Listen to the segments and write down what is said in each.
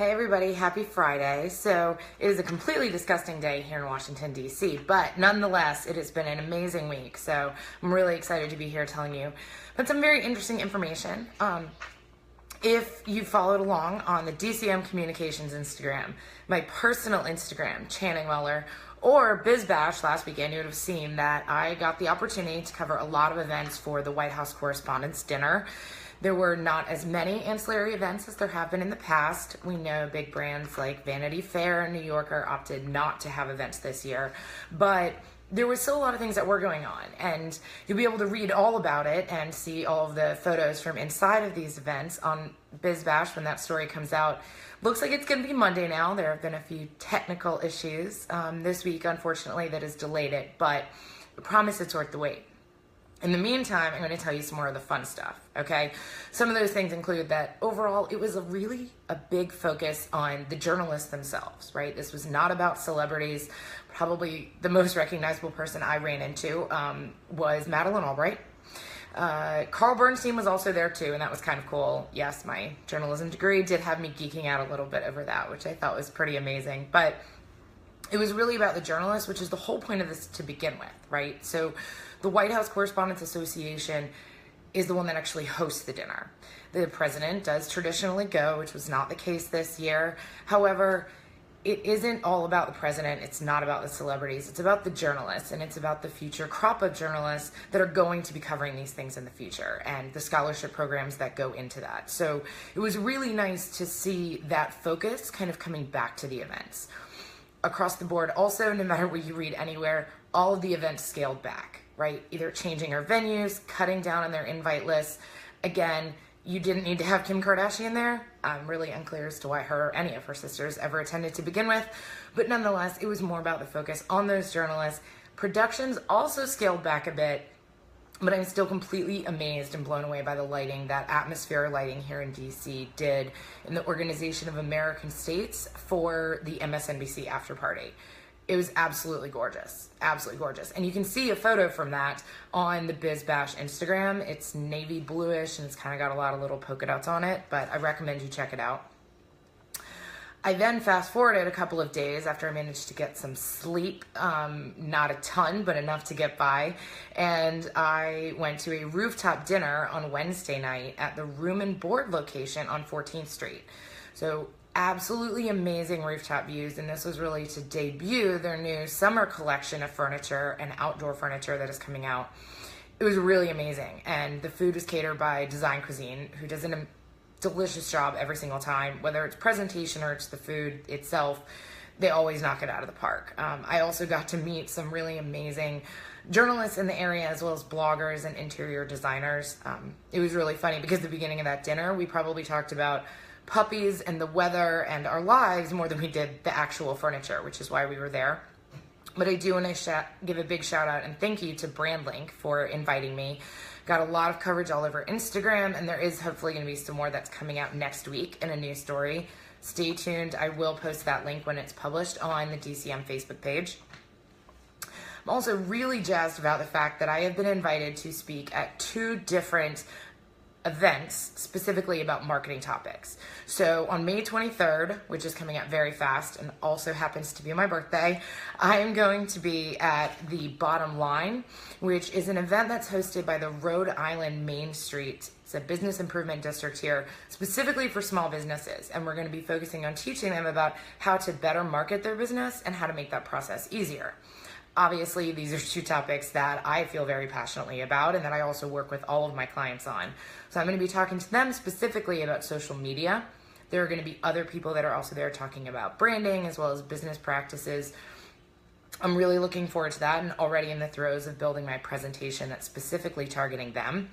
Hey everybody, happy Friday. So it is a completely disgusting day here in Washington, D.C., but nonetheless, it has been an amazing week. So I'm really excited to be here telling you about some very interesting information. If you followed along on the DCM Communications Instagram, my personal Instagram, Channing Weller, or BizBash last weekend, you would have seen that I got the opportunity to cover a lot of events for the White House Correspondents Dinner. There were not as many ancillary events as there have been in the past. We know big brands like Vanity Fair and New Yorker opted not to have events this year, but there was still a lot of things that were going on, and you'll be able to read all about it and see all of the photos from inside of these events on BizBash when that story comes out. Looks like it's going to be Monday now. There have been a few technical issues this week, unfortunately, that has delayed it, but I promise it's worth the wait. In the meantime, I'm going to tell you some more of the fun stuff, okay? Some of those things include that overall, it was a big focus on the journalists themselves, right? This was not about celebrities. Probably the most recognizable person I ran into was Madeleine Albright. Carl Bernstein was also there too, and that was kind of cool. Yes, my journalism degree did have me geeking out a little bit over that, which I thought was pretty amazing. But it was really about the journalists, which is the whole point of this to begin with, right? So the White House Correspondents Association is the one that actually hosts the dinner. The president does traditionally go, which was not the case this year. However, it isn't all about the president. It's not about the celebrities. It's about the journalists, and it's about the future crop of journalists that are going to be covering these things in the future and the scholarship programs that go into that. So it was really nice to see that focus kind of coming back to the events. Across the board, also, no matter where you read anywhere, all of the events scaled back, right? Either changing our venues, cutting down on their invite lists. Again, you didn't need to have Kim Kardashian there. I'm really unclear as to why her or any of her sisters ever attended to begin with. But nonetheless, it was more about the focus on those journalists. Productions also scaled back a bit, but I'm still completely amazed and blown away by the lighting that Atmosphere Lighting here in DC did in the Organization of American States for the MSNBC after party. It was absolutely gorgeous, absolutely gorgeous. And you can see a photo from that on the BizBash Instagram. It's navy bluish and it's kind of got a lot of little polka dots on it, but I recommend you check it out. I then fast forwarded a couple of days after I managed to get some sleep, not a ton, but enough to get by. And I went to a rooftop dinner on Wednesday night at the Room and Board location on 14th Street. So absolutely amazing rooftop views. And this was really to debut their new summer collection of furniture and outdoor furniture that is coming out. It was really amazing. And the food was catered by Design Cuisine, who does an delicious job every single time, whether it's presentation or it's the food itself. They always knock it out of the park. I also got to meet some really amazing journalists in the area, as well as bloggers and interior designers. It was really funny because at the beginning of that dinner, we probably talked about puppies and the weather and our lives more than we did the actual furniture, which is why we were there. But I do want to give a big shout out and thank you to BrandLink for inviting me. Got a lot of coverage all over Instagram, and there is hopefully going to be some more that's coming out next week in a new story. Stay tuned. I will post that link when it's published on the DCM Facebook page. I'm also really jazzed about the fact that I have been invited to speak at 2 different events specifically about marketing topics. So on May 23rd, which is coming up very fast and also happens to be my birthday, I am going to be at the Bottom Line, which is an event that's hosted by the Rhode Island Main Street. It's a business improvement district here, specifically for small businesses. And we're going to be focusing on teaching them about how to better market their business and how to make that process easier. Obviously, these are 2 topics that I feel very passionately about and that I also work with all of my clients on. So I'm going to be talking to them specifically about social media. There are going to be other people that are also there talking about branding as well as business practices. I'm really looking forward to that and already in the throes of building my presentation that's specifically targeting them.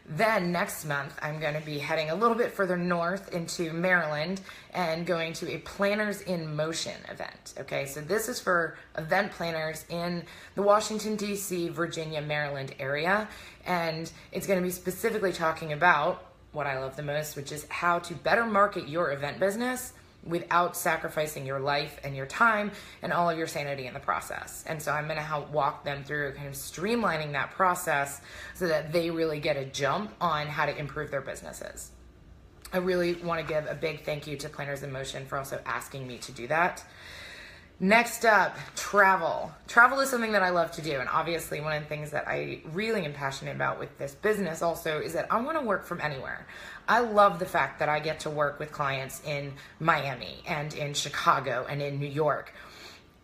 Then next month, I'm going to be heading a little bit further north into Maryland and going to a Planners in Motion event. Okay, so this is for event planners in the Washington, D.C., Virginia, Maryland area. And it's going to be specifically talking about what I love the most, which is how to better market your event business without sacrificing your life and your time and all of your sanity in the process. And so I'm going to help walk them through kind of streamlining that process so that they really get a jump on how to improve their businesses. I really want to give a big thank you to Planners in Motion for also asking me to do that. Next up, travel. Travel is something that I love to do, and obviously one of the things that I really am passionate about with this business also is that I want to work from anywhere. I love the fact that I get to work with clients in Miami and in Chicago and in New York.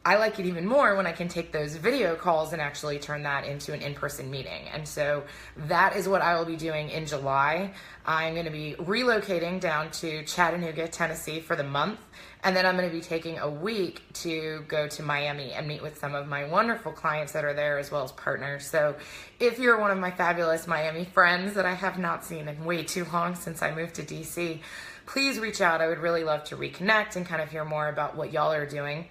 I like it even more when I can take those video calls and actually turn that into an in-person meeting. And so that is what I will be doing in July. I'm going to be relocating down to Chattanooga, Tennessee for the month. And then I'm going to be taking a week to go to Miami and meet with some of my wonderful clients that are there as well as partners. So if you're one of my fabulous Miami friends that I have not seen in way too long since I moved to DC, please reach out. I would really love to reconnect and kind of hear more about what y'all are doing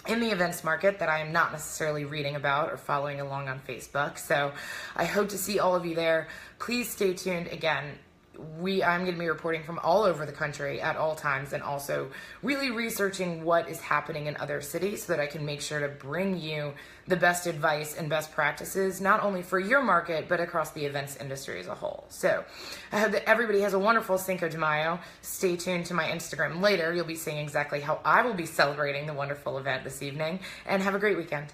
in the events market that I am not necessarily reading about or following along on Facebook. So I hope to see all of you there. Please stay tuned. Again, I'm going to be reporting from all over the country at all times, and also really researching what is happening in other cities so that I can make sure to bring you the best advice and best practices, not only for your market, but across the events industry as a whole. So I hope that everybody has a wonderful Cinco de Mayo. Stay tuned to my Instagram later. You'll be seeing exactly how I will be celebrating the wonderful event this evening, and have a great weekend.